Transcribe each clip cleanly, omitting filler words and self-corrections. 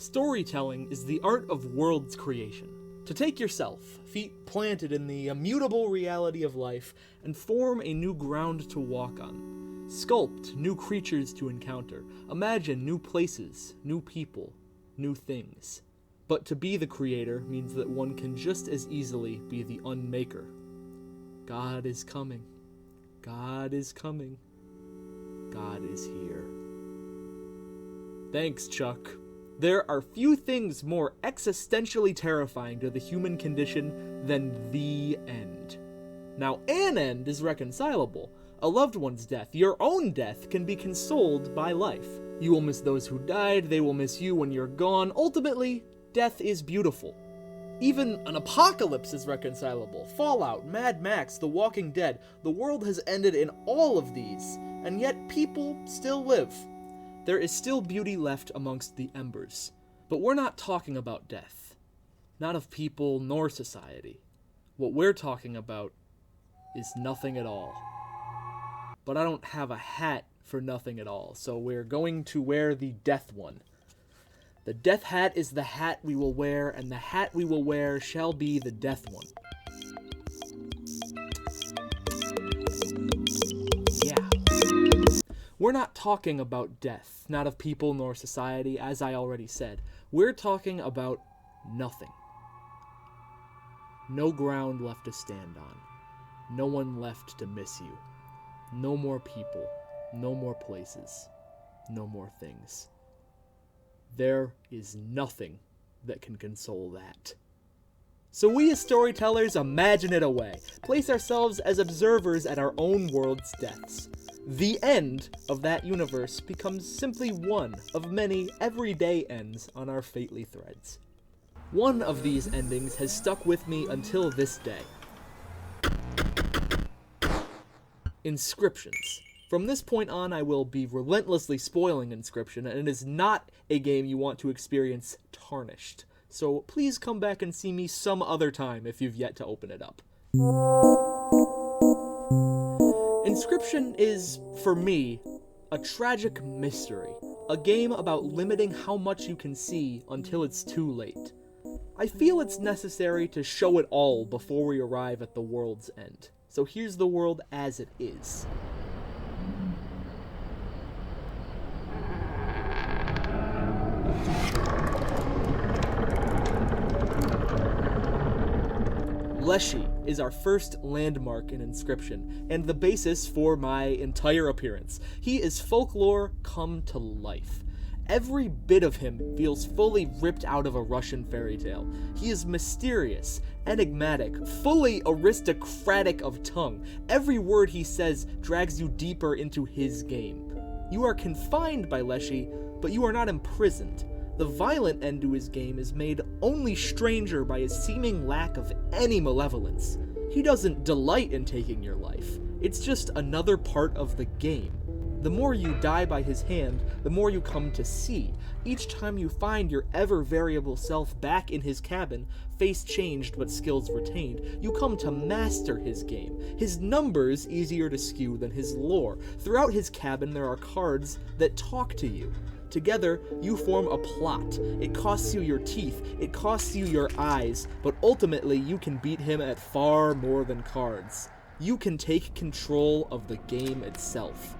Storytelling is the art of worlds creation. To take yourself, feet planted in the immutable reality of life, and form a new ground to walk on. Sculpt new creatures to encounter. Imagine new places, new people, new things. But to be the creator means that one can just as easily be the unmaker. God is coming. God is coming. God is here. Thanks, Chuck. There are few things more existentially terrifying to the human condition than the end. Now, an end is reconcilable. A loved one's death, your own death, can be consoled by life. You will miss those who died, they will miss you when you're gone. Ultimately, death is beautiful. Even an apocalypse is reconcilable. Fallout, Mad Max, The Walking Dead. The world has ended in all of these, and yet people still live. There is still beauty left amongst the embers. But we're not talking about death. Not of people nor society. What we're talking about is nothing at all. But I don't have a hat for nothing at all, so we're going to wear the death one. The death hat is the hat we will wear, and the hat we will wear shall be the death one. Yeah. We're not talking about death, not of people nor society, as I already said. We're talking about nothing. No ground left to stand on. No one left to miss you. No more people. No more places. No more things. There is nothing that can console that. So we as storytellers imagine it away. Place ourselves as observers at our own world's deaths. The end of that universe becomes simply one of many everyday ends on our Fately threads. One of these endings has stuck with me until this day. Inscriptions. From this point on, I will be relentlessly spoiling Inscryption, and it is not a game you want to experience tarnished. So please come back and see me some other time if you've yet to open it up. Inscryption is, for me, a tragic mystery. A game about limiting how much you can see until it's too late. I feel it's necessary to show it all before we arrive at the world's end. So here's the world as it is. Leshy is our first landmark in Inscryption, and the basis for my entire appearance. He is folklore come to life. Every bit of him feels fully ripped out of a Russian fairy tale. He is mysterious, enigmatic, fully aristocratic of tongue. Every word he says drags you deeper into his game. You are confined by Leshy, but you are not imprisoned. The violent end to his game is made only stranger by his seeming lack of any malevolence. He doesn't delight in taking your life. It's just another part of the game. The more you die by his hand, the more you come to see. Each time you find your ever-variable self back in his cabin, face changed but skills retained, you come to master his game. His numbers easier to skew than his lore. Throughout his cabin there are cards that talk to you. Together, you form a plot. It costs you your teeth, it costs you your eyes, but ultimately you can beat him at far more than cards. You can take control of the game itself.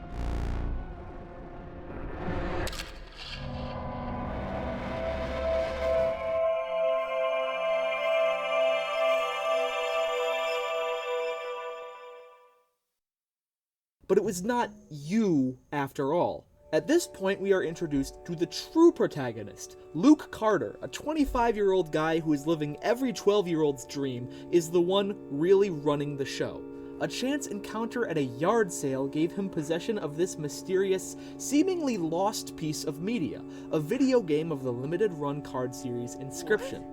But it was not you after all. At this point, we are introduced to the true protagonist. Luke Carter, a 25-year-old guy who is living every 12-year-old's dream, is the one really running the show. A chance encounter at a yard sale gave him possession of this mysterious, seemingly lost piece of media, a video game of the limited-run card series Inscryption.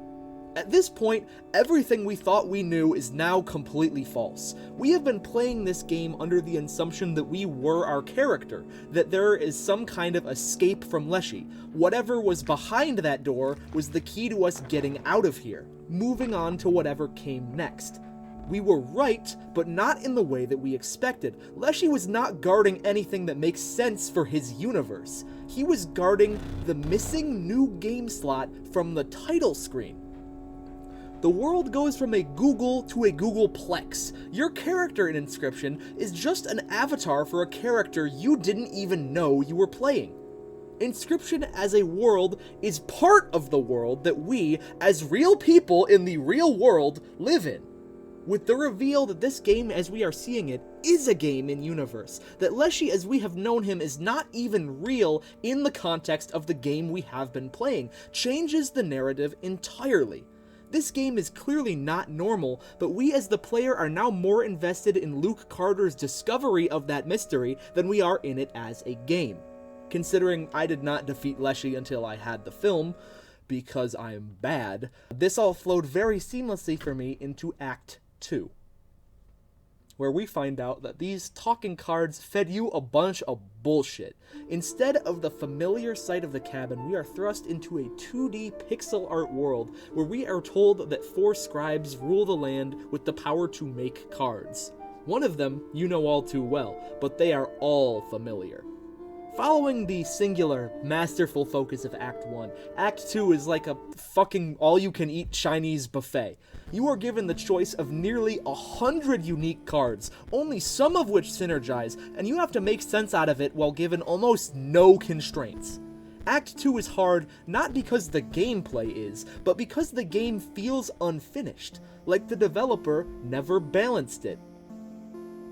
At this point, everything we thought we knew is now completely false. We have been playing this game under the assumption that we were our character, that there is some kind of escape from Leshy. Whatever was behind that door was the key to us getting out of here, moving on to whatever came next. We were right, but not in the way that we expected. Leshy was not guarding anything that makes sense for his universe. He was guarding the missing new game slot from the title screen. The world goes from a Google to a Googleplex. Your character in Inscryption is just an avatar for a character you didn't even know you were playing. Inscryption as a world is part of the world that we, as real people in the real world, live in. With the reveal that this game, as we are seeing it, is a game in universe, that Leshy as we have known him is not even real in the context of the game we have been playing, changes the narrative entirely. This game is clearly not normal, but we as the player are now more invested in Luke Carter's discovery of that mystery than we are in it as a game. Considering I did not defeat Leshy until I had the film, because I am bad, this all flowed very seamlessly for me into Act 2, where we find out that these talking cards fed you a bunch of bullshit. Instead of the familiar sight of the cabin, we are thrust into a 2D pixel art world where we are told that 4 scribes rule the land with the power to make cards. One of them you know all too well, but they are all familiar. Following the singular, masterful focus of Act 1, Act 2 is like a fucking all-you-can-eat Chinese buffet. You are given the choice of nearly 100 unique cards, only some of which synergize, and you have to make sense out of it while given almost no constraints. Act 2 is hard not because the gameplay is, but because the game feels unfinished, like the developer never balanced it.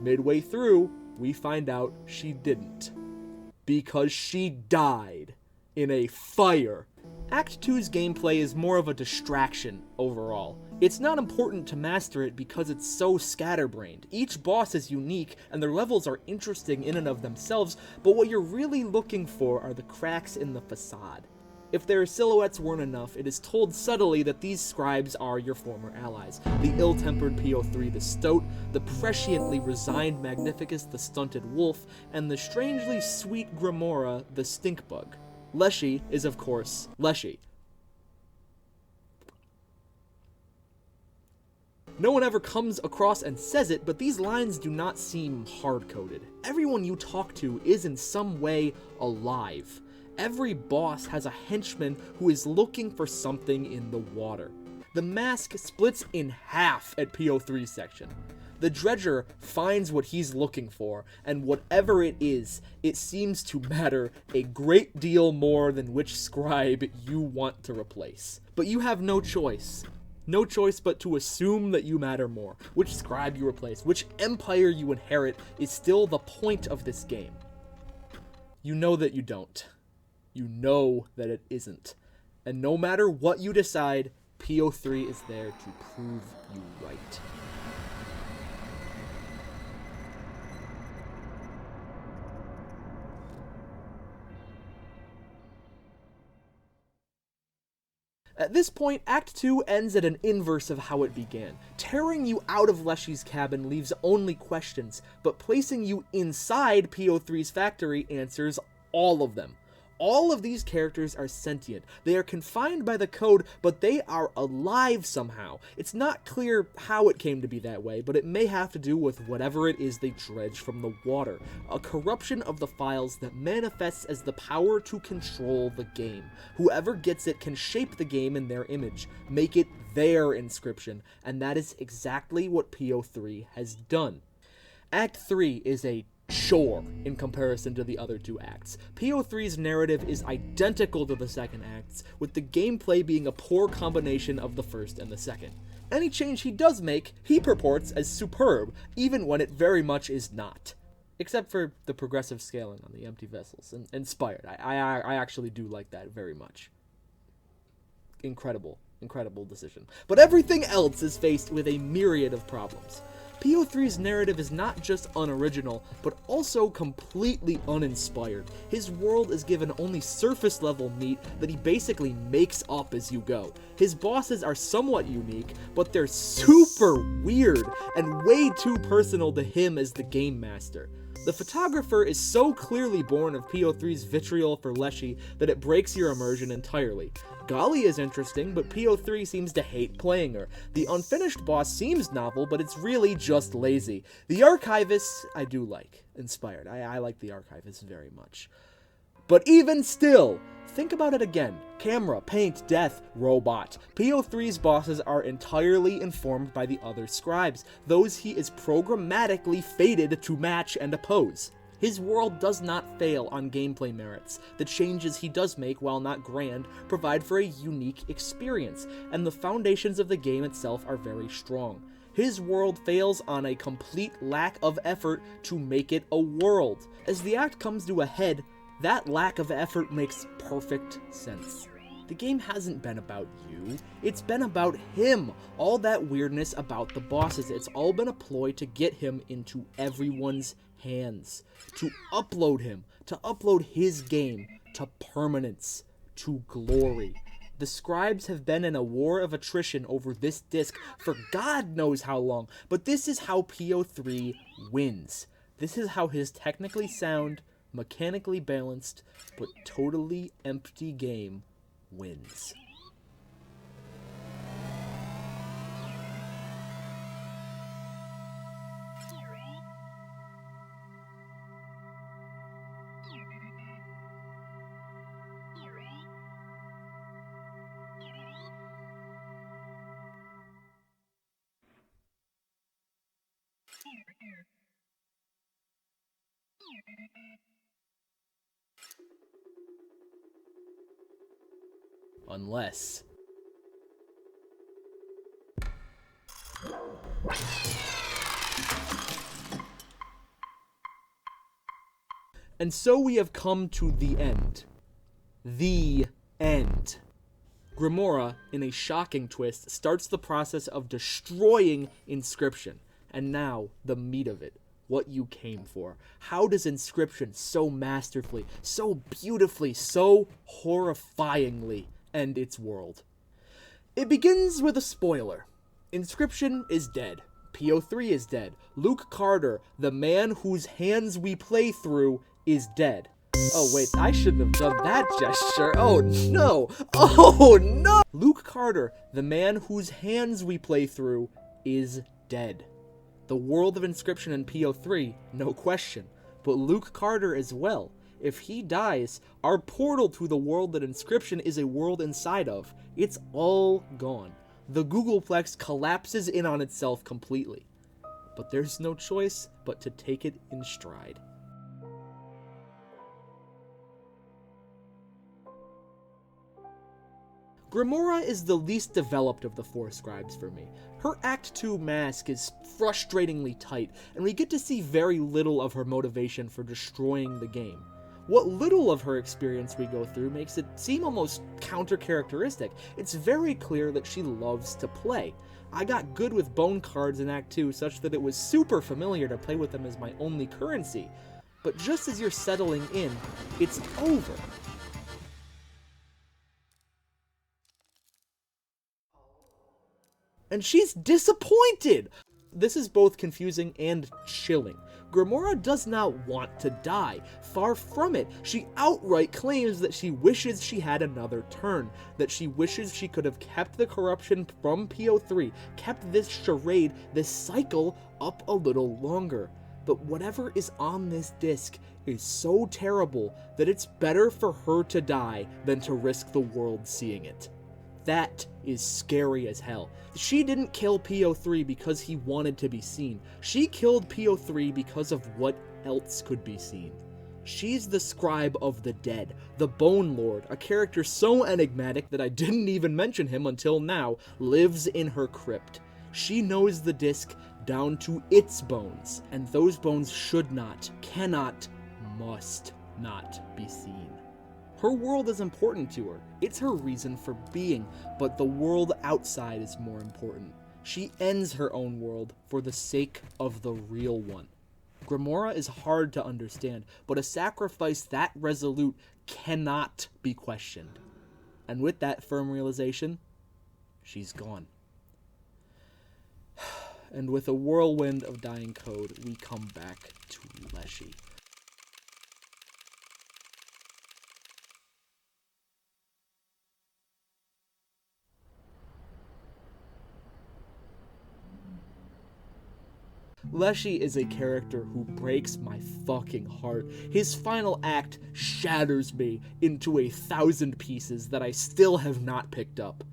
Midway through, we find out she didn't. Because she died in a fire. Act 2's gameplay is more of a distraction overall. It's not important to master it because it's so scatterbrained. Each boss is unique and their levels are interesting in and of themselves, but what you're really looking for are the cracks in the facade. If their silhouettes weren't enough, it is told subtly that these scribes are your former allies. The ill-tempered PO3, the stoat, the presciently resigned Magnificus, the stunted wolf, and the strangely sweet Grimora, the stinkbug. Leshy is, of course, Leshy. No one ever comes across and says it, but these lines do not seem hard-coded. Everyone you talk to is in some way alive. Every boss has a henchman who is looking for something in the water. The mask splits in half at PO3 section. The dredger finds what he's looking for, and whatever it is, it seems to matter a great deal more than which scribe you want to replace. But you have no choice. No choice but to assume that you matter more. Which scribe you replace, which empire you inherit, is still the point of this game. You know that you don't. You know that it isn't. And no matter what you decide, PO3 is there to prove you right. At this point, Act 2 ends at an inverse of how it began. Tearing you out of Leshy's cabin leaves only questions, but placing you inside PO3's factory answers all of them. All of these characters are sentient. They are confined by the code, but they are alive somehow. It's not clear how it came to be that way, but it may have to do with whatever it is they dredge from the water. A corruption of the files that manifests as the power to control the game. Whoever gets it can shape the game in their image, make it their Inscryption, and that is exactly what PO3 has done. Act 3 is a chore in comparison to the other two acts. PO3's narrative is identical to the second act's, with the gameplay being a poor combination of the first and the second. Any change he does make, he purports as superb, even when it very much is not. Except for the progressive scaling on the empty vessels. And inspired. I actually do like that very much. Incredible decision. But everything else is faced with a myriad of problems. PO3's narrative is not just unoriginal, but also completely uninspired. His world is given only surface-level meat that he basically makes up as you go. His bosses are somewhat unique, but they're super weird and way too personal to him as the game master. The photographer is so clearly born of PO3's vitriol for Leshy that it breaks your immersion entirely. Golly is interesting, but PO3 seems to hate playing her. The unfinished boss seems novel, but it's really just lazy. The Archivist, I do like. Inspired. I like the Archivist very much. But even still, think about it again. Camera, paint, death, robot. PO3's bosses are entirely informed by the other scribes, those he is programmatically fated to match and oppose. His world does not fail on gameplay merits. The changes he does make, while not grand, provide for a unique experience, and the foundations of the game itself are very strong. His world fails on a complete lack of effort to make it a world. As the act comes to a head, that lack of effort makes perfect sense. The game hasn't been about you, it's been about him. All that weirdness about the bosses, it's all been a ploy to get him into everyone's hands. To upload him, to upload his game to permanence, to glory. The scribes have been in a war of attrition over this disc for God knows how long, but this is how PO3 wins. This is how his technically sound, mechanically balanced, but totally empty game wins. Unless... And so we have come to the end. The end. Grimora, in a shocking twist, starts the process of destroying Inscryption. And now, the meat of it. What you came for. How does Inscryption so masterfully, so beautifully, so horrifyingly end its world? It begins with a spoiler. Inscryption is dead. PO3 is dead. Luke Carter, the man whose hands we play through, is dead. Oh wait, I shouldn't have done that gesture. Oh no! Oh no! Luke Carter, the man whose hands we play through, is dead. The world of Inscryption and PO3, no question. But Luke Carter as well. If he dies, our portal to the world that Inscryption is a world inside of, it's all gone. The Googleplex collapses in on itself completely. But there's no choice but to take it in stride. Grimora is the least developed of the four scribes for me. Her Act 2 mask is frustratingly tight, and we get to see very little of her motivation for destroying the game. What little of her experience we go through makes it seem almost counter-characteristic. It's very clear that she loves to play. I got good with bone cards in Act 2 such that it was super familiar to play with them as my only currency. But just as you're settling in, it's over. And she's disappointed! This is both confusing and chilling. Grimora does not want to die. Far from it. She outright claims that she wishes she had another turn, that she wishes she could have kept the corruption from PO3, kept this charade, this cycle, up a little longer. But whatever is on this disc is so terrible that it's better for her to die than to risk the world seeing it. That is scary as hell. She didn't kill PO3 because he wanted to be seen. She killed PO3 because of what else could be seen. She's the scribe of the dead, the Bone Lord, a character so enigmatic that I didn't even mention him until now, lives in her crypt. She knows the disc down to its bones, and those bones should not, cannot, must not be seen. Her world is important to her. It's her reason for being, but the world outside is more important. She ends her own world for the sake of the real one. Grimora is hard to understand, but a sacrifice that resolute cannot be questioned. And with that firm realization, she's gone. and with a whirlwind of dying code, we come back to Leshy. Leshy is a character who breaks my fucking heart. His final act shatters me into 1,000 pieces that I still have not picked up.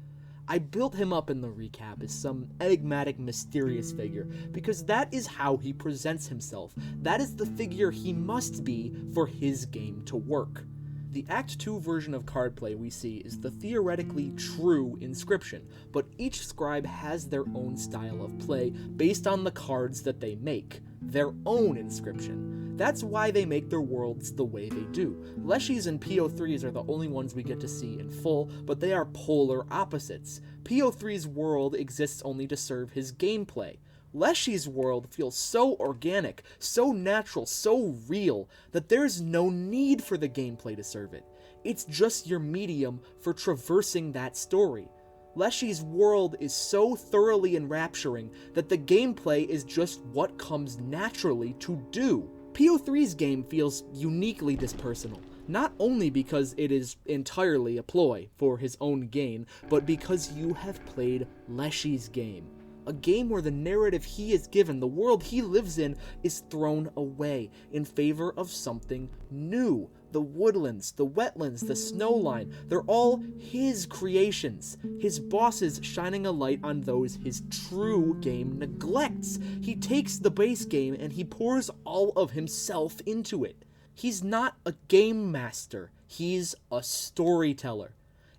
I built him up in the recap as some enigmatic, mysterious figure, because that is how he presents himself. That is the figure he must be for his game to work. The Act 2 version of card play we see is the theoretically true Inscryption, but each scribe has their own style of play based on the cards that they make, their own Inscryption. That's why they make their worlds the way they do. Leshy's and PO3's are the only ones we get to see in full, but they are polar opposites. PO3's world exists only to serve his gameplay. Leshy's world feels so organic, so natural, so real, that there's no need for the gameplay to serve it. It's just your medium for traversing that story. Leshy's world is so thoroughly enrapturing that the gameplay is just what comes naturally to do. PO3's game feels uniquely dispersonal, not only because it is entirely a ploy for his own gain, but because you have played Leshy's game. A game where the narrative he is given, the world he lives in, is thrown away in favor of something new. The woodlands, the wetlands, the snowline, they're all his creations. His bosses shining a light on those his true game neglects. He takes the base game and he pours all of himself into it. He's not a game master, he's a storyteller.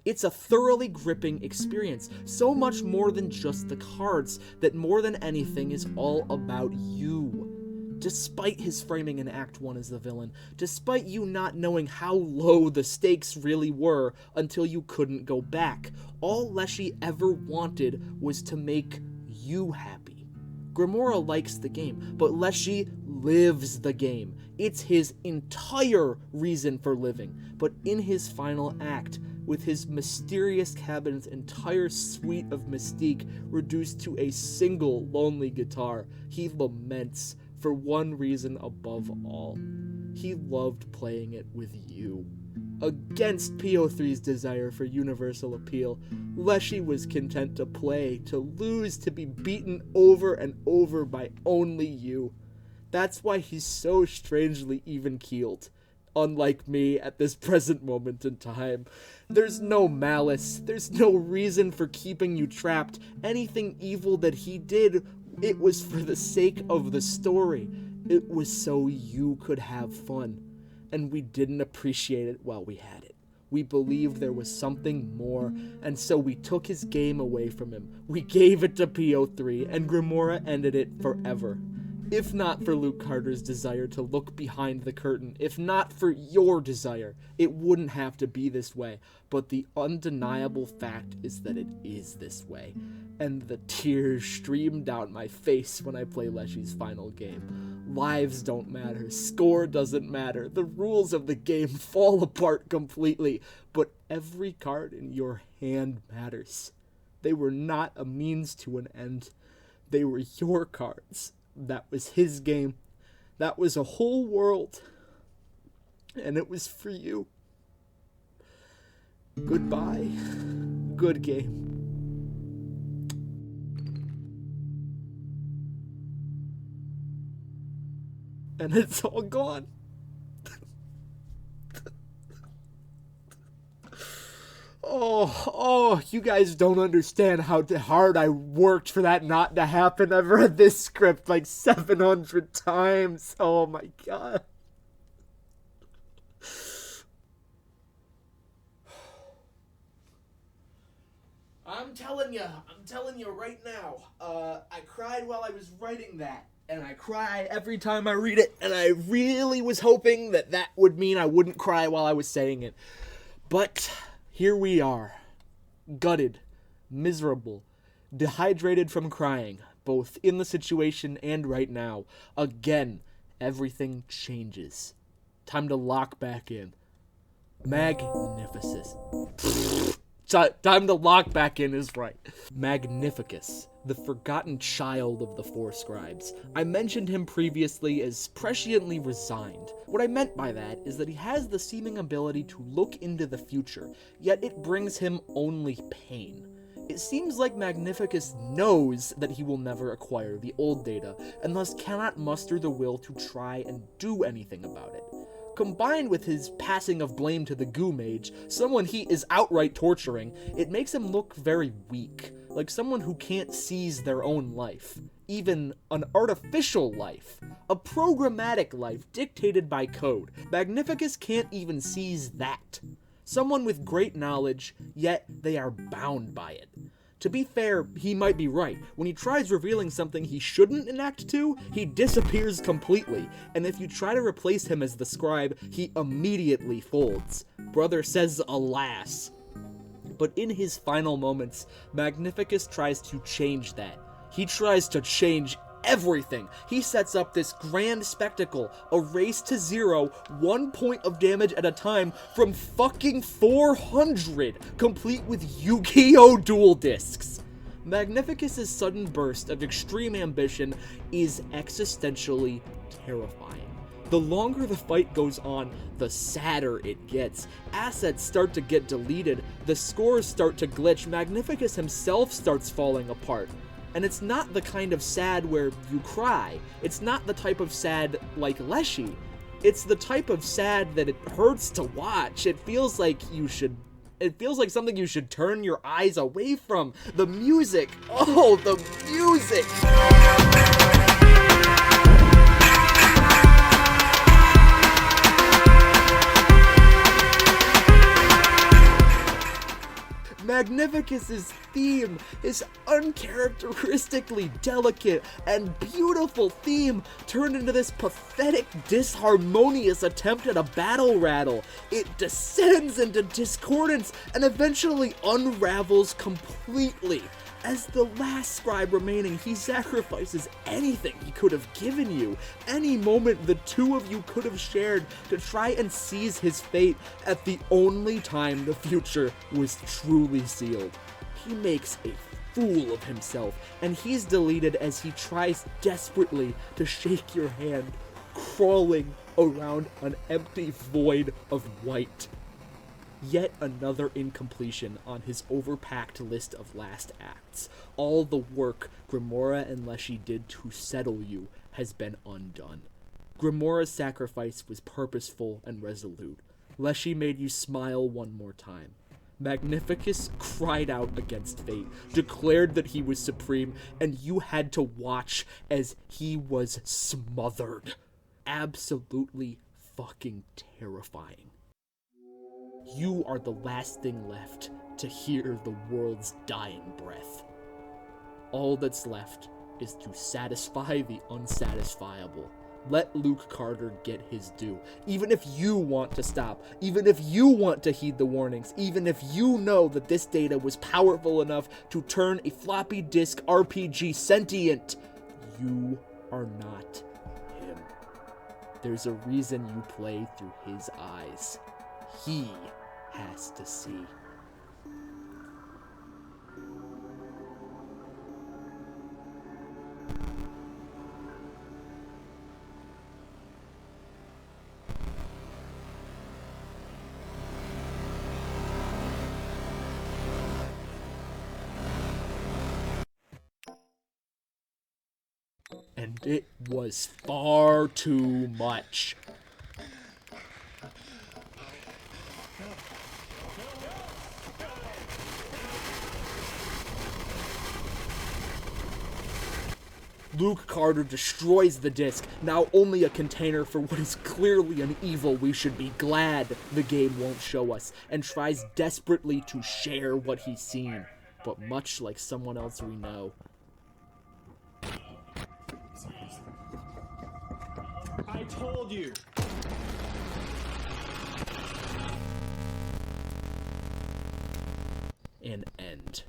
It's a thoroughly gripping experience, so much more than just the cards, that more than anything is all about you. Despite his framing in Act 1 as the villain, despite you not knowing how low the stakes really were until you couldn't go back, all Leshy ever wanted was to make you happy. Grimora likes the game, but Leshy lives the game. It's his entire reason for living. But in his final act, with his mysterious cabin's entire suite of mystique reduced to a single lonely guitar, he laments for one reason above all. He loved playing it with you. Against PO3's desire for universal appeal, Leshy was content to play, to lose, to be beaten over and over by only you. That's why he's so strangely even-keeled. Unlike me at this present moment in time. There's no malice, there's no reason for keeping you trapped. Anything evil that he did, it was for the sake of the story. It was so you could have fun. And we didn't appreciate it while we had it. We believed there was something more, and so we took his game away from him. We gave it to PO3, and Grimora ended it forever. If not for Luke Carter's desire to look behind the curtain, if not for your desire, it wouldn't have to be this way. But the undeniable fact is that it is this way. And the tears stream down my face when I play Leshy's final game. Lives don't matter, score doesn't matter, the rules of the game fall apart completely, but every card in your hand matters. They were not a means to an end. They were your cards. That was his game. That was a whole world. And it was for you. Goodbye. Good game. And it's all gone. Oh, you guys don't understand how hard I worked for that not to happen. I've read this script like 700 times. Oh my god. I'm telling you right now, I cried while I was writing that. And I cry every time I read it, and I really was hoping that that would mean I wouldn't cry while I was saying it. But here we are, gutted, miserable, dehydrated from crying, both in the situation and right now. Again, everything changes. Time to lock back in. Magnificus. time to lock back in is right. Magnificus, the forgotten child of the four scribes. I mentioned him previously as presciently resigned. What I meant by that is that he has the seeming ability to look into the future, yet it brings him only pain. It seems like Magnificus knows that he will never acquire the old data, and thus cannot muster the will to try and do anything about it. Combined with his passing of blame to the Goo Mage, someone he is outright torturing, it makes him look very weak, like someone who can't seize their own life. Even an artificial life. A programmatic life dictated by code. Magnificus can't even seize that. Someone with great knowledge, yet they are bound by it. To be fair, he might be right. When he tries revealing something he shouldn't in Act 2, he disappears completely, and if you try to replace him as the scribe, he immediately folds. Brother says alas. But in his final moments, Magnificus tries to change that. He tries to change everything. He sets up this grand spectacle, a race to 0, 1 point of damage at a time from fucking 400, complete with Yu-Gi-Oh! Dual discs. Magnificus's sudden burst of extreme ambition is existentially terrifying. The longer the fight goes on, the sadder it gets. Assets start to get deleted, the scores start to glitch, Magnificus himself starts falling apart. And it's not the kind of sad where you cry. It's not the type of sad like Leshy. It's the type of sad that it hurts to watch. It feels like something you should turn your eyes away from. The music. Oh, the music. Magnificus's theme, his uncharacteristically delicate and beautiful theme, turned into this pathetic, disharmonious attempt at a battle rattle. It descends into discordance and eventually unravels completely. As the last scribe remaining, he sacrifices anything he could have given you, any moment the two of you could have shared to try and seize his fate at the only time the future was truly sealed. He makes a fool of himself, and he's deleted as he tries desperately to shake your hand, crawling around an empty void of white. Yet another incompletion on his overpacked list of last acts. All the work Grimora and Leshy did to settle you has been undone. Grimora's sacrifice was purposeful and resolute. Leshy made you smile one more time. Magnificus cried out against fate, declared that he was supreme, and you had to watch as he was smothered. Absolutely fucking terrifying. You are the last thing left to hear the world's dying breath. All that's left is to satisfy the unsatisfiable. Let Luke Carter get his due. Even if you want to stop, even if you want to heed the warnings, even if you know that this data was powerful enough to turn a floppy disk RPG sentient, you are not him. There's a reason you play through his eyes. He has to see. And it was far too much. Luke Carter destroys the disc, now only a container for what is clearly an evil we should be glad the game won't show us, and tries desperately to share what he's seen, but much like someone else we know. I told you! An end.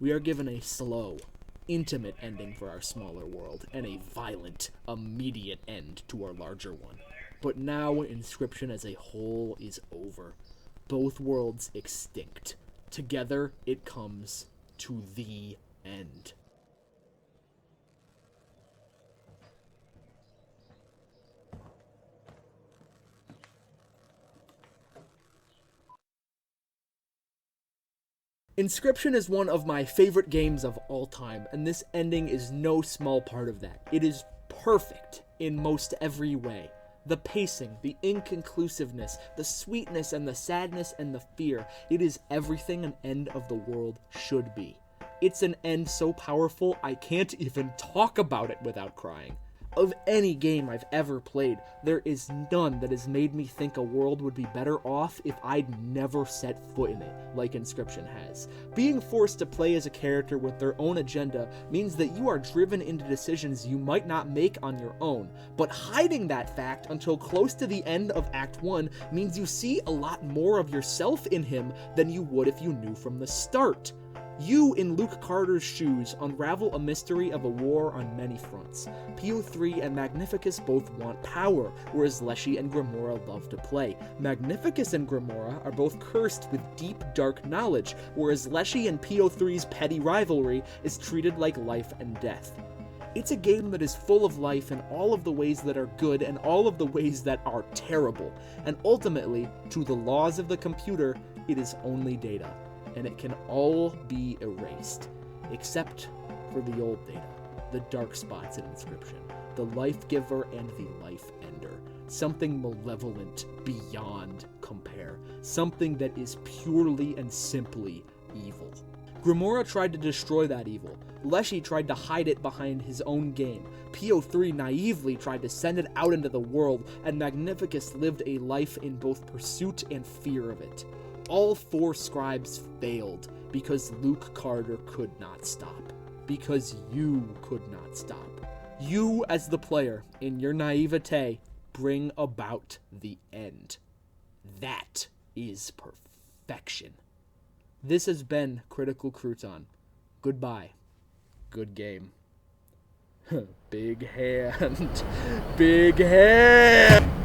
We are given a slow, intimate ending for our smaller world, and a violent, immediate end to our larger one. But now Inscryption as a whole is over. Both worlds extinct. Together, it comes to the end. Inscryption is one of my favorite games of all time, and this ending is no small part of that. It is perfect in most every way. The pacing, the inconclusiveness, the sweetness and the sadness and the fear. It is everything an end of the world should be. It's an end so powerful I can't even talk about it without crying. Of any game I've ever played, there is none that has made me think a world would be better off if I'd never set foot in it, like Inscryption has. Being forced to play as a character with their own agenda means that you are driven into decisions you might not make on your own, but hiding that fact until close to the end of Act 1 means you see a lot more of yourself in him than you would if you knew from the start. You, in Luke Carter's shoes, unravel a mystery of a war on many fronts. PO3 and Magnificus both want power, whereas Leshy and Grimora love to play. Magnificus and Grimora are both cursed with deep, dark knowledge, whereas Leshy and PO3's petty rivalry is treated like life and death. It's a game that is full of life in all of the ways that are good and all of the ways that are terrible, and ultimately, to the laws of the computer, it is only data. And it can all be erased, except for the old data, the dark spots in Inscryption, the life giver and the life ender, something malevolent beyond compare, something that is purely and simply evil. Grimora tried to destroy that evil. Leshy tried to hide it behind his own game. PO3 naively tried to send it out into the world, and Magnificus lived a life in both pursuit and fear of it. All 4 scribes failed because Luke Carter could not stop. Because you could not stop. You, as the player, in your naivete, bring about the end. That is perfection. This has been CriticalCrouton. Goodbye. Good game. Big hand. Big hand!